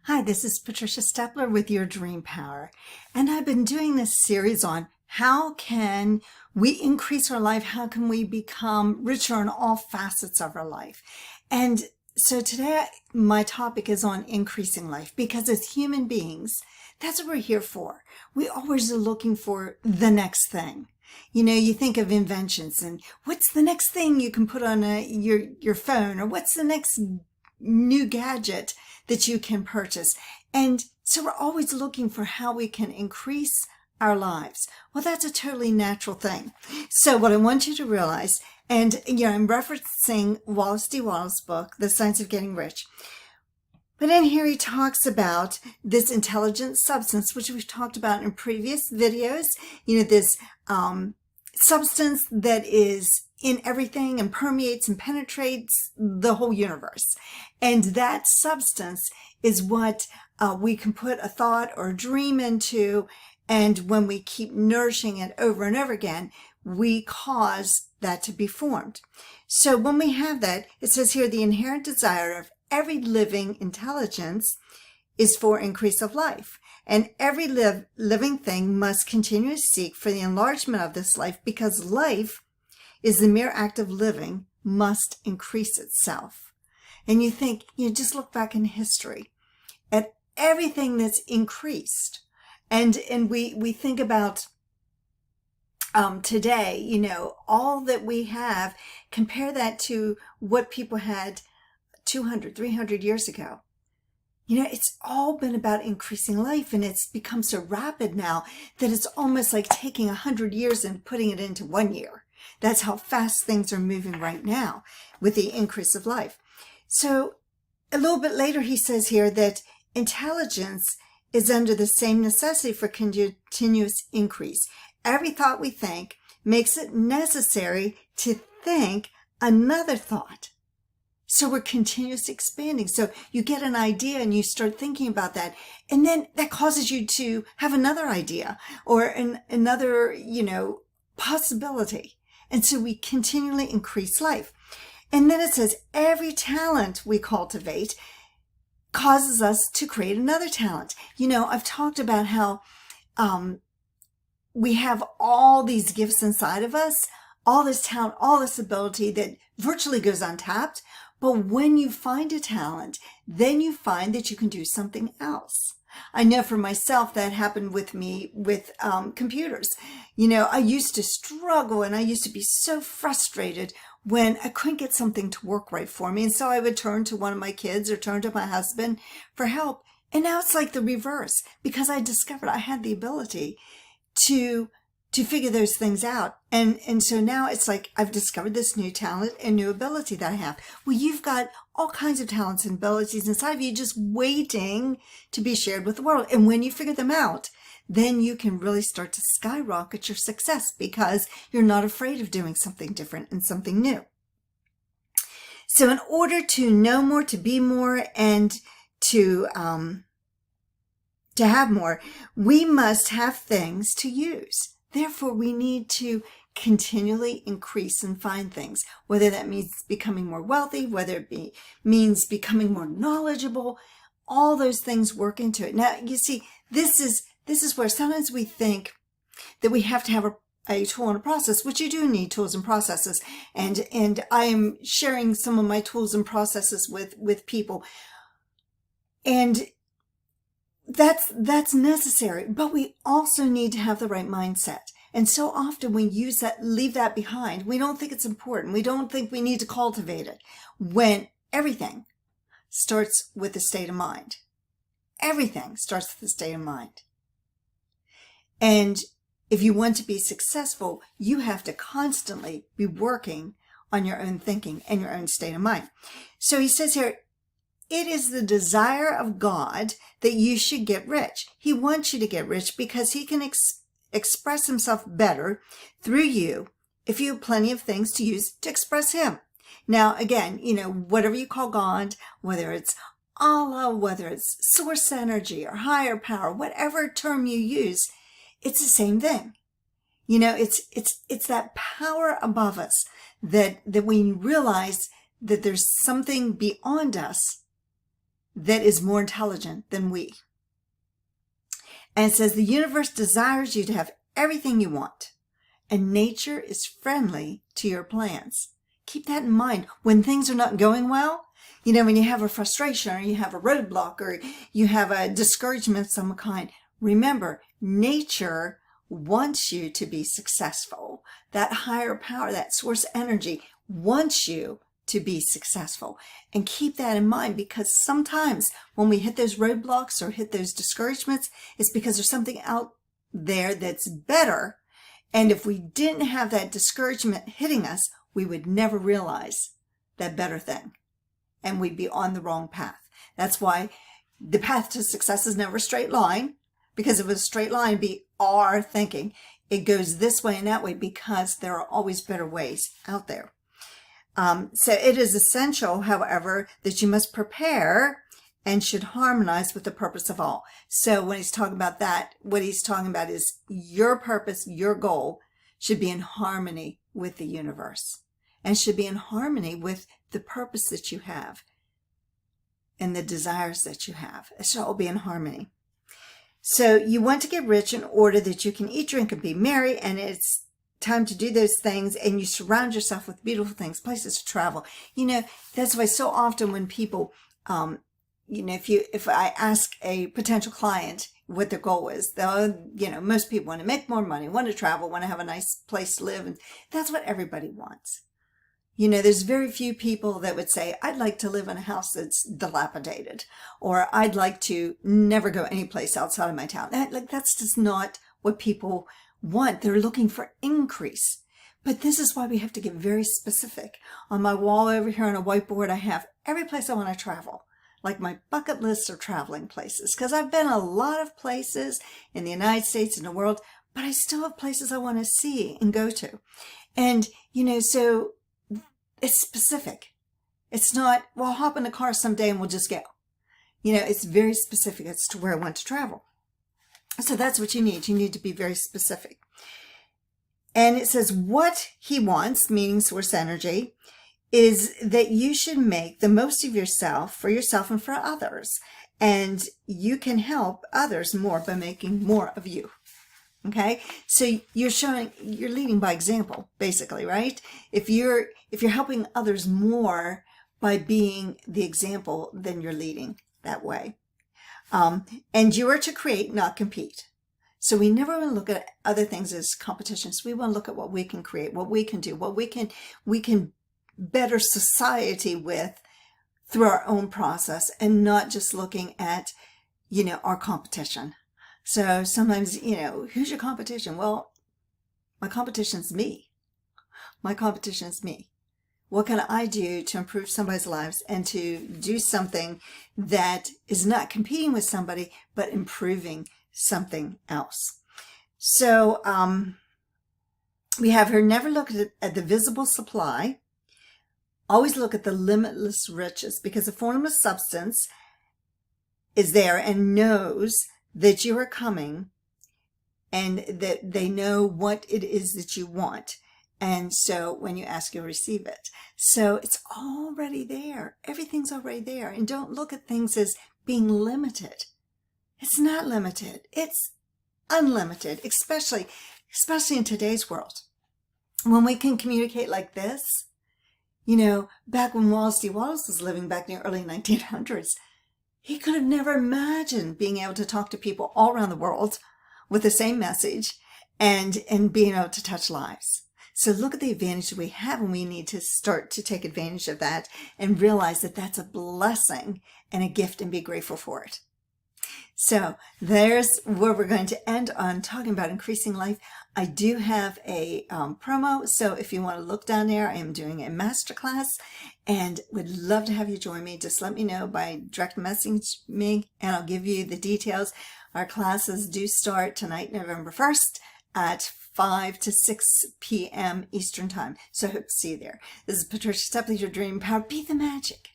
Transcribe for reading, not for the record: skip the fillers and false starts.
Hi, this is Patricia Stepler with Your Dream Power, and I've been doing this series on how can we increase our life, how can we become richer in all facets of our life. And so today my topic is on increasing life, because as human beings, that's what we're here for. We always are looking for the next thing. You know, you think of inventions and what's the next thing you can put on your phone, or what's the next new gadget that you can purchase. And so we're always looking for how we can increase our lives. Well, that's a totally natural thing. So what I want you to realize, and I'm referencing Wallace D. Wattles' book, The Science of Getting Rich. But in here he talks about this intelligent substance, which we've talked about in previous videos. This substance that is in everything and permeates and penetrates the whole universe. And that substance is what we can put a thought or a dream into. And when we keep nourishing it over and over again, we cause that to be formed. So when we have that, it says here, the inherent desire of every living intelligence is for increase of life. And every living thing must continue to seek for the enlargement of this life, because life is the mere act of living must increase itself. And you think, just look back in history at everything that's increased. And we think about today, all that we have, compare that to what people had 200, 300 years ago. It's all been about increasing life, and it's become so rapid now that it's almost like taking 100 years and putting it into 1 year. That's how fast things are moving right now with the increase of life. So a little bit later, he says here that intelligence is under the same necessity for continuous increase. Every thought we think makes it necessary to think another thought. So we're continuously expanding. So you get an idea and you start thinking about that. And then that causes you to have another idea or another, possibility. And so we continually increase life. And then it says every talent we cultivate causes us to create another talent. I've talked about how we have all these gifts inside of us, all this talent, all this ability that virtually goes untapped. But when you find a talent, then you find that you can do something else. I know for myself that happened with me with computers. I used to struggle and I used to be so frustrated when I couldn't get something to work right for me. And so I would turn to one of my kids or turn to my husband for help. And now it's like the reverse, because I discovered I had the ability to figure those things out. And so now it's like I've discovered this new talent and new ability that I have. Well, you've got all kinds of talents and abilities inside of you just waiting to be shared with the world. And when you figure them out, then you can really start to skyrocket your success, because you're not afraid of doing something different and something new. So in order to know more, to be more, and to have more, we must have things to use. Therefore, we need to continually increase and find things, whether that means becoming more wealthy, whether it means becoming more knowledgeable. All those things work into it. Now, you see, this is where sometimes we think that we have to have a tool and a process, which you do need tools and processes. And I am sharing some of my tools and processes with people. And that's necessary, but we also need to have the right mindset. And so often we leave that behind. We don't think it's important. We don't think we need to cultivate it, when everything starts with a state of mind. Everything starts with a state of mind. And if you want to be successful, you have to constantly be working on your own thinking and your own state of mind. So he says here, it is the desire of God that you should get rich. He wants you to get rich because he can express himself better through you if you have plenty of things to use to express him. Now, again, whatever you call God, whether it's Allah, whether it's source energy or higher power, whatever term you use, it's the same thing. It's that power above us that we realize that there's something beyond us that is more intelligent than we. And it says the universe desires you to have everything you want, and nature is friendly to your plans. Keep that in mind when things are not going well. When you have a frustration or you have a roadblock or you have a discouragement of some kind, remember, nature wants you to be successful. That higher power, that source energy wants you to be successful. And keep that in mind, because sometimes when we hit those roadblocks or hit those discouragements, it's because there's something out there that's better. And if we didn't have that discouragement hitting us, we would never realize that better thing. And we'd be on the wrong path. That's why the path to success is never a straight line, because if it was a straight line, it'd be our thinking. It goes this way and that way because there are always better ways out there. So it is essential, however, that you must prepare and should harmonize with the purpose of all. So when he's talking about that, what he's talking about is your purpose, your goal should be in harmony with the universe and should be in harmony with the purpose that you have and the desires that you have. It should all be in harmony. So you want to get rich in order that you can eat, drink, and be merry, and it's time to do those things, and you surround yourself with beautiful things, places to travel. That's why so often when people, if I ask a potential client what their goal is, they'll, most people want to make more money, want to travel, want to have a nice place to live, and that's what everybody wants. There's very few people that would say, I'd like to live in a house that's dilapidated, or I'd like to never go anyplace outside of my town. That's just not what people want. They're looking for increase. But this is why we have to get very specific. On my wall over here on a whiteboard, I have every place I want to travel, like my bucket list of traveling places, because I've been a lot of places in the United States and the world, but I still have places I want to see and go to. And, so it's specific. It's not, well, I'll hop in the car someday and we'll just go. It's very specific as to where I want to travel. So that's what you need. You need to be very specific. And it says what he wants, meaning source energy, is that you should make the most of yourself for yourself and for others. And you can help others more by making more of you. Okay, so you're leading by example, basically, right? If you're helping others more by being the example, then you're leading that way. And you are to create, not compete. So we never want to look at other things as competitions. We want to look at what we can create, what we can do, what we can better society with through our own process, and not just looking at, our competition. So sometimes, who's your competition? Well, my competition's me. My competition is me. What can I do to improve somebody's lives and to do something that is not competing with somebody, but improving something else? So we have here, never look at the visible supply. Always look at the limitless riches, because the formless substance is there and knows that you are coming, and that they know what it is that you want. And so when you ask, you'll receive it. So it's already there. Everything's already there. And don't look at things as being limited. It's not limited. It's unlimited, especially in today's world. When we can communicate like this, back when Wallace D. Wallace was living back in the early 1900s, he could have never imagined being able to talk to people all around the world with the same message and being able to touch lives. So look at the advantage we have, and we need to start to take advantage of that and realize that that's a blessing and a gift, and be grateful for it. So there's where we're going to end on talking about increasing life. I do have a promo, so if you want to look down there, I am doing a masterclass and would love to have you join me. Just let me know by direct message me and I'll give you the details. Our classes do start tonight, November 1st at 5 to 6 p.m. Eastern Time. So I hope to see you there. This is Patricia Stepley, your Dream Power. Be the magic.